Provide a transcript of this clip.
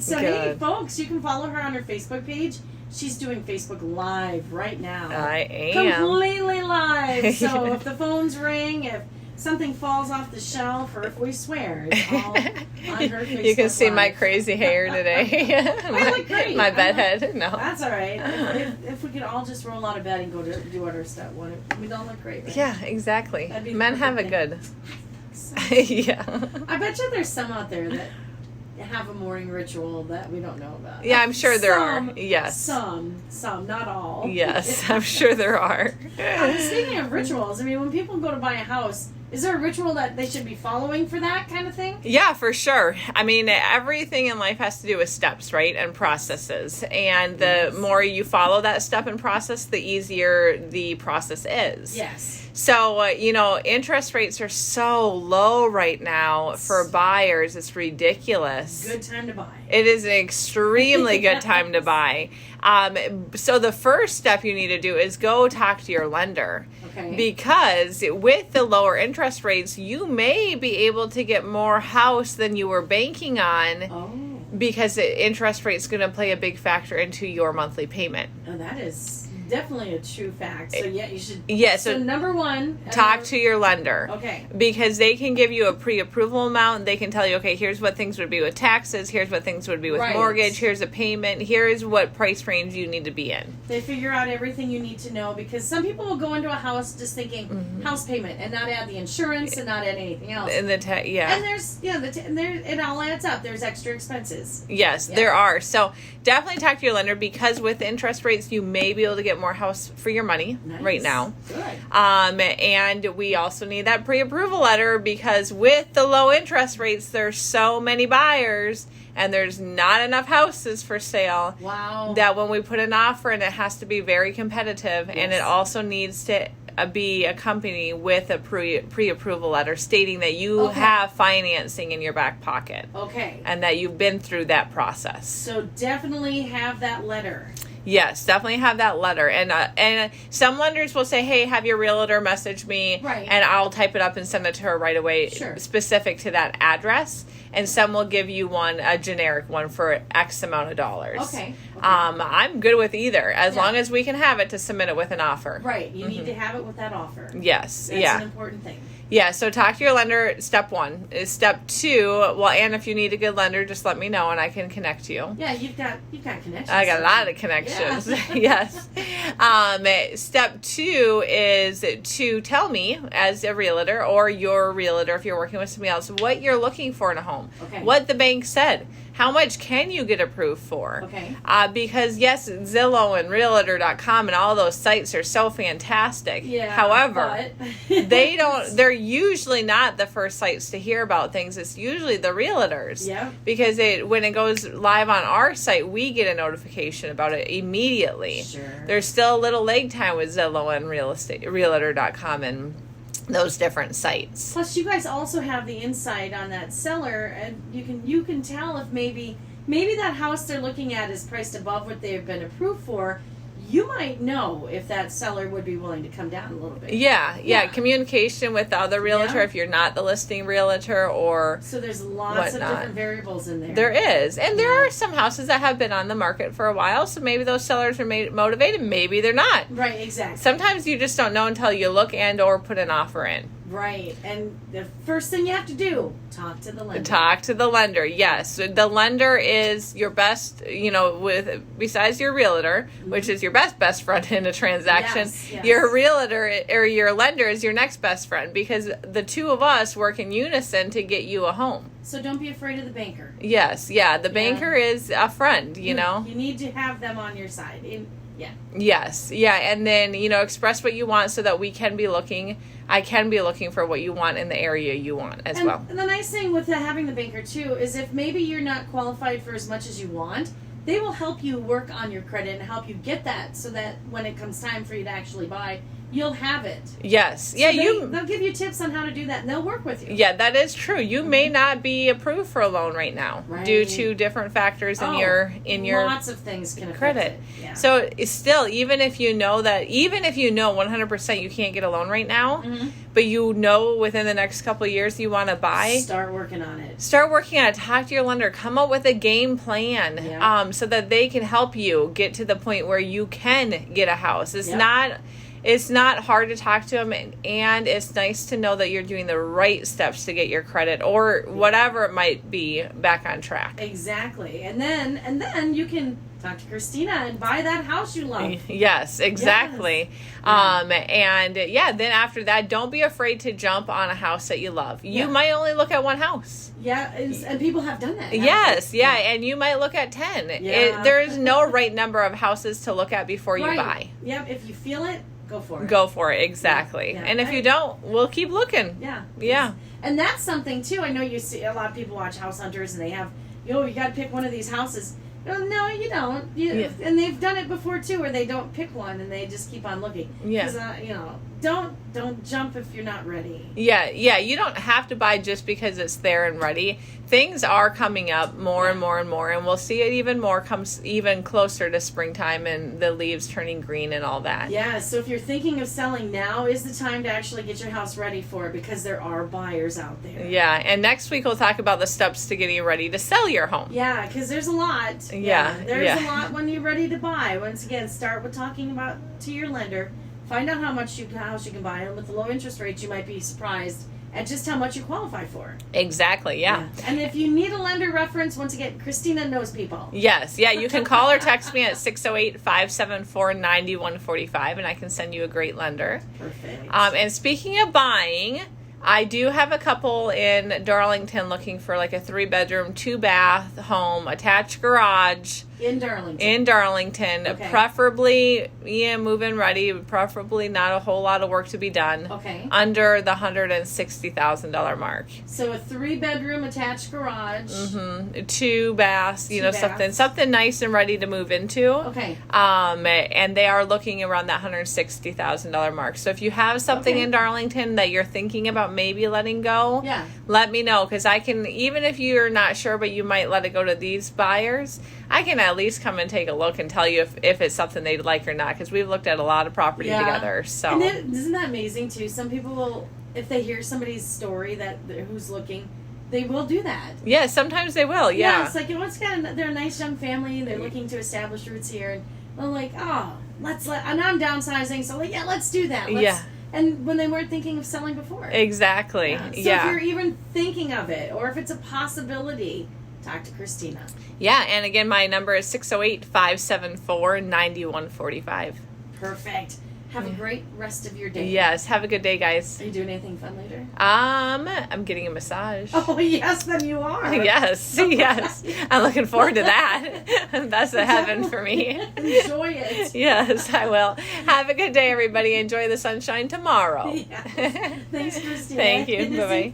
right. So, Good. hey, folks, you can follow her on her Facebook page. She's doing Facebook Live right now. I am. Completely live. So if the phones ring, if something falls off the shelf, or if we swear, it's all on her Facebook You can see Live. my crazy hair today. I look great. My bedhead. No. That's all right. If we could all just roll out of bed and go to do our step one, we don't look great, right? Yeah, exactly. That'd be Men have it perfect. good. Yeah. I bet you there's some out there that have a morning ritual that we don't know about. Yeah, I'm sure there Some, are. Yes. Some, not all. Yes, I'm sure there are. Speaking of rituals, I mean, when people go to buy a house, is there a ritual that they should be following for that kind of thing? Yeah, for sure. I mean, everything in life has to do with steps, right? And processes. And the more you follow that step and process, the easier the process is. Yes. So, interest rates are so low right now for buyers. It's ridiculous. Good time to buy. It is an extremely good time to buy. So the first step you need to do is go talk to your lender. Okay. Because with the lower interest rates, you may be able to get more house than you were banking on. Oh. Because the interest rate is going to play a big factor into your monthly payment. Oh, that is definitely a true fact. So yeah, you should. Yeah. So number one, talk to your lender. Okay. Because they can give you a pre-approval amount. They can tell you, okay, here's what things would be with taxes. Here's what things would be with mortgage. Here's a payment. Here's what price range you need to be in. They figure out everything you need to know, because some people will go into a house just thinking house payment and not add the insurance and not add anything else. And and there's it all adds up. There's extra expenses. Yes, there are. So definitely talk to your lender, because with interest rates, you may be able to get more house for your money right now. Good. And we also need that pre-approval letter, because with the low interest rates, there's so many buyers and there's not enough houses for sale. Wow. That when we put an offer in, it has to be very competitive, and it also needs to be accompanied with a pre-approval letter stating that you have financing in your back pocket. Okay. And that you've been through that process. So definitely have that letter. Yes, definitely have that letter. And some lenders will say, hey, have your realtor message me, and I'll type it up and send it to her right away, specific to that address. And some will give you a generic one for X amount of dollars. Okay. I'm good with either, as long as we can have it to submit it with an offer. Right. You need to have it with that offer. Yes. That's an important thing. Yeah, so talk to your lender, step one. Step two, well, and if you need a good lender, just let me know and I can connect you. Yeah, you've got connections. I got a lot of connections. Yes. Step two is to tell me, as a realtor or your realtor, if you're working with somebody else, what you're looking for in a home. Okay. What the bank said. How much can you get approved for? Okay. Because yes, Zillow and Realtor.com and all those sites are so fantastic. Yeah. However, they're usually not the first sites to hear about things. It's usually the realtors. Yeah. Because when it goes live on our site, we get a notification about it immediately. Sure. There's still a little lag time with Zillow and Realtor.com and those different sites. Plus, you guys also have the insight on that seller, and you can tell if maybe that house they're looking at is priced above what they've been approved for. You might know if that seller would be willing to come down a little bit. Yeah. Communication with the other realtor, if you're not the listing realtor, or so there's lots of different variables in there. There is, and there are some houses that have been on the market for a while, so maybe those sellers are motivated, maybe they're not. Right, exactly. Sometimes you just don't know until you look and or put an offer in. Right, and the first thing you have to do, talk to the lender. Talk to the lender, yes. The lender is your best, besides your realtor, which is your best friend in a transaction, yes. Your realtor or your lender is your next best friend, because the two of us work in unison to get you a home. So don't be afraid of the banker. Yes, the banker is a friend, you know. You need to have them on your side. Yes, and then, express what you want so that we can be looking. I can be looking for what you want in the area you want as well. And the nice thing with having the banker too is if maybe you're not qualified for as much as you want, they will help you work on your credit and help you get that, so that when it comes time for you to actually buy, you'll have it. Yes. So yeah, they'll give you tips on how to do that, and they'll work with you. Yeah, that is true. You may not be approved for a loan right now due to different factors in your lots of things can affect credit. it. Yeah. So still, even if you know 100% you can't get a loan right now, but you know within the next couple of years you want to buy, start working on it. Start working on it. Talk to your lender. Come up with a game plan, so that they can help you get to the point where you can get a house. It's not hard to talk to them, and it's nice to know that you're doing the right steps to get your credit or whatever it might be back on track. Exactly. And then you can talk to Christina and buy that house you love. Yes, exactly. Yes. Then after that, don't be afraid to jump on a house that you love. You might only look at one house. Yeah, and people have done that. Yes, and you might look at 10. Yeah. There is no right number of houses to look at before you buy. Yep, if you feel it, go for it. Go for it, exactly. Yeah. And if you don't, we'll keep looking. Yeah. And that's something, too. I know you see a lot of people watch House Hunters, and they have, you got to pick one of these houses. No, you don't. And they've done it before, too, where they don't pick one, and they just keep on looking. Yeah. Don't jump if you're not ready. Yeah, you don't have to buy just because it's there and ready. Things are coming up more and more and more, and we'll see it even more comes even closer to springtime and the leaves turning green and all that. Yeah, so if you're thinking of selling, now is the time to actually get your house ready for it, because there are buyers out there. Yeah, and next week we'll talk about the steps to getting ready to sell your home. Yeah, because there's a lot. There's a lot when you're ready to buy. Once again, start with talking about to your lender. Find out how much house you can buy, and with the low interest rates, you might be surprised at just how much you qualify for. Exactly, yeah. And if you need a lender reference, once again, Christina knows people. Yes, you can call or text me at 608-574-9145, and I can send you a great lender. Perfect. And speaking of buying, I do have a couple in Darlington looking for like a 3-bedroom, 2-bath home, attached garage. In Darlington. Okay. Preferably, move-in ready. Preferably not a whole lot of work to be done. Okay. Under the $160,000 mark. So a 3-bedroom attached garage. 2 baths, something nice and ready to move into. Okay. And they are looking around that $160,000 mark. So if you have something in Darlington that you're thinking about maybe letting go, let me know, because I can, even if you're not sure, but you might let it go to these buyers, I can at least come and take a look and tell you if it's something they'd like or not, because we've looked at a lot of property together. So, and then, isn't that amazing too? Some people will, if they hear somebody's story who's looking, they will do that. Yeah, sometimes they will. Yeah, it's like, they're a nice young family. They're looking to establish roots here, and they're like, and I'm downsizing, so let's do that. And when they weren't thinking of selling before. Exactly. So if you're even thinking of it, or if it's a possibility, talk to Christina. Yeah, and again, my number is 608-574-9145. Perfect. Have a great rest of your day. Yes, have a good day, guys. Are you doing anything fun later? I'm getting a massage. Oh, yes, then you are. Yes. I'm looking forward to that. That's a heaven for me. Enjoy it. Yes, I will. Have a good day, everybody. Enjoy the sunshine tomorrow. Yes. Thanks, Christina. Thank you. Bye-bye.